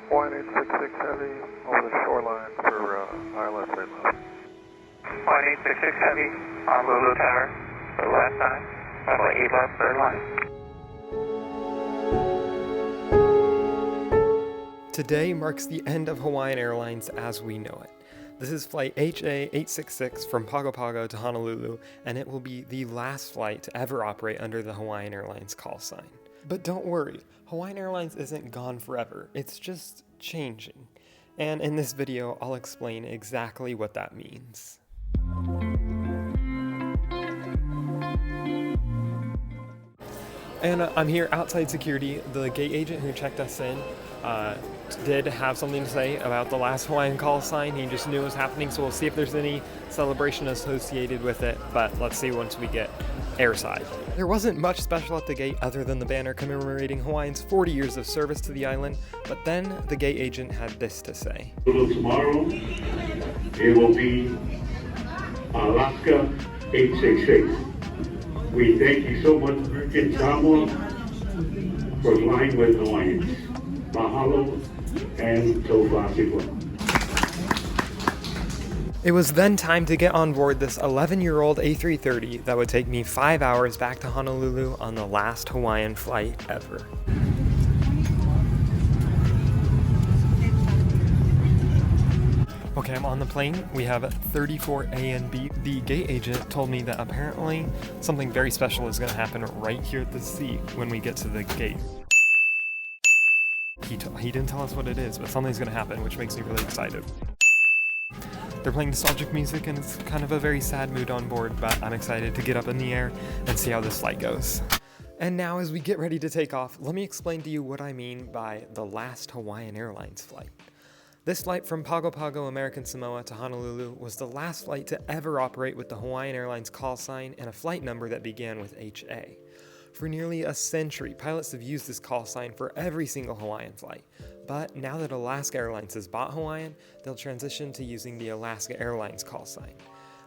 Hawaiian 866 Heavy over the shoreline for ILS 8 left. Hawaiian 866 Heavy, Honolulu Tower, for the last time, runway 8 left, third line. Today marks the end of Hawaiian Airlines as we know it. This is flight HA-866 from Pago Pago to Honolulu, and it will be the last flight to ever operate under the Hawaiian Airlines call sign. But don't worry, Hawaiian Airlines isn't gone forever, it's just changing. And in this video, I'll explain exactly what that means. And I'm here outside security. The gate agent who checked us in did have something to say about the last Hawaiian call sign. He just knew it was happening, so we'll see if there's any celebration associated with it, but let's see once we get airside. There wasn't much special at the gate other than the banner commemorating Hawaiian's 40 years of service to the island, but then the gate agent had this to say. Tomorrow, it will be Alaska 866. We thank you so much, American Samoa, for flying with Hawaiians. Mahalo and Tofasiwa. It was then time to get on board this 11-year-old A330 that would take me 5 hours back to Honolulu on the last Hawaiian flight ever. Okay, I'm on the plane. We have 34A and B. The gate agent told me that apparently something very special is going to happen right here at the seat when we get to the gate. He didn't tell us what it is, but something's going to happen, which makes me really excited. They're playing nostalgic music and it's kind of a very sad mood on board, but I'm excited to get up in the air and see how this flight goes. And now as we get ready to take off, let me explain to you what I mean by the last Hawaiian Airlines flight. This flight from Pago Pago, American Samoa to Honolulu was the last flight to ever operate with the Hawaiian Airlines call sign and a flight number that began with HA. For nearly a century, pilots have used this call sign for every single Hawaiian flight. But now that Alaska Airlines has bought Hawaiian, they'll transition to using the Alaska Airlines call sign.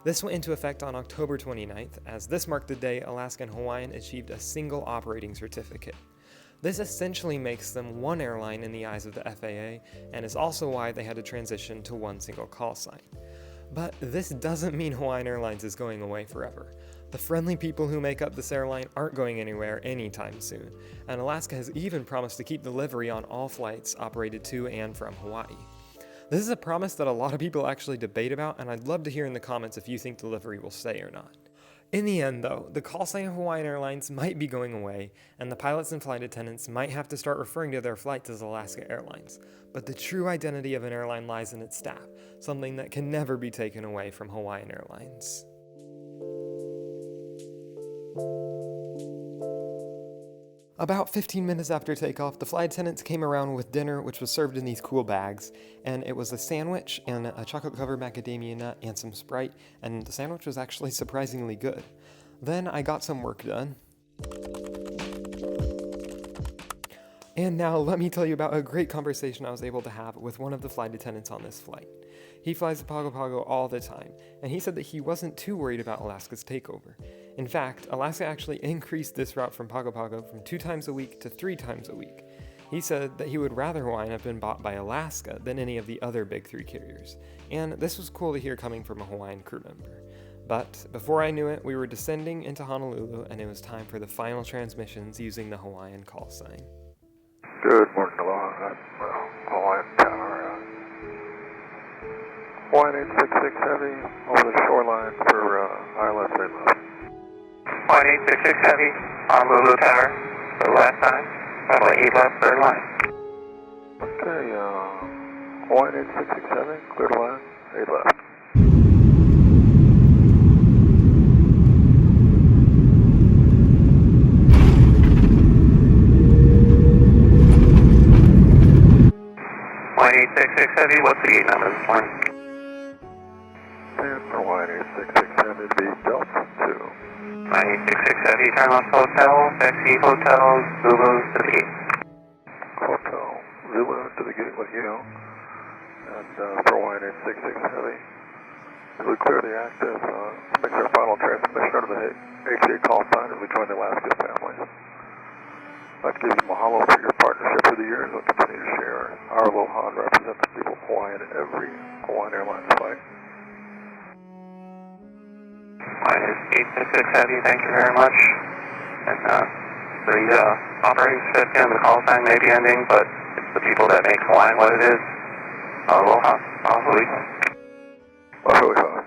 This went into effect on October 29th, as this marked the day Alaska and Hawaiian achieved a single operating certificate. This essentially makes them one airline in the eyes of the FAA, and is also why they had to transition to one single call sign. But this doesn't mean Hawaiian Airlines is going away forever. The friendly people who make up this airline aren't going anywhere anytime soon, and Alaska has even promised to keep delivery on all flights operated to and from Hawaii. This is a promise that a lot of people actually debate about, and I'd love to hear in the comments if you think delivery will stay or not. In the end though, the call sign of Hawaiian Airlines might be going away, and the pilots and flight attendants might have to start referring to their flights as Alaska Airlines. But the true identity of an airline lies in its staff, something that can never be taken away from Hawaiian Airlines. About 15 minutes after takeoff, the flight attendants came around with dinner, which was served in these cool bags, and it was a sandwich and a chocolate-covered macadamia nut and some Sprite, and the sandwich was actually surprisingly good. Then I got some work done. And now let me tell you about a great conversation I was able to have with one of the flight attendants on this flight. He flies to Pago Pago all the time, and he said that he wasn't too worried about Alaska's takeover. In fact, Alaska actually increased this route from Pago Pago from 2 times a week to 3 times a week. He said that he would rather Hawaiian have been bought by Alaska than any of the other big 3 carriers, and this was cool to hear coming from a Hawaiian crew member. But before I knew it, we were descending into Honolulu, and it was time for the final transmissions using the Hawaiian call sign. Good morning, Aloha. Hawaiian Tower. Hawaiian 866 Heavy over the shoreline for ILS 8 left. Hawaiian 866 Heavy, Honolulu Tower, for the last time, runway 8 left, third line. Okay, Hawaiian 866 Heavy, clear to line, 8 left. Hawaiian 866 Heavy, what's the gate number this morning? And Hawaiian 866 Heavy, be Delta 2. 866 Heavy, turn left hotel, taxi hotel, Zulu to the gate. Hotel, Zulu to the gate with you. And for Hawaiian 866 Heavy, as we clear the active, make our final transmission under the HA call sign as we join the Alaska family. I'd like to give you mahalo for your partnership through the years. We'll continue to share our aloha and represent the people of Hawaii in every Hawaiian Airlines flight. Mine is 866 Heavy, thank you very much. And the operating system, the call sign may be ending, but it's the people that make Hawaiian what it is. Aloha, Aloha. Aloha.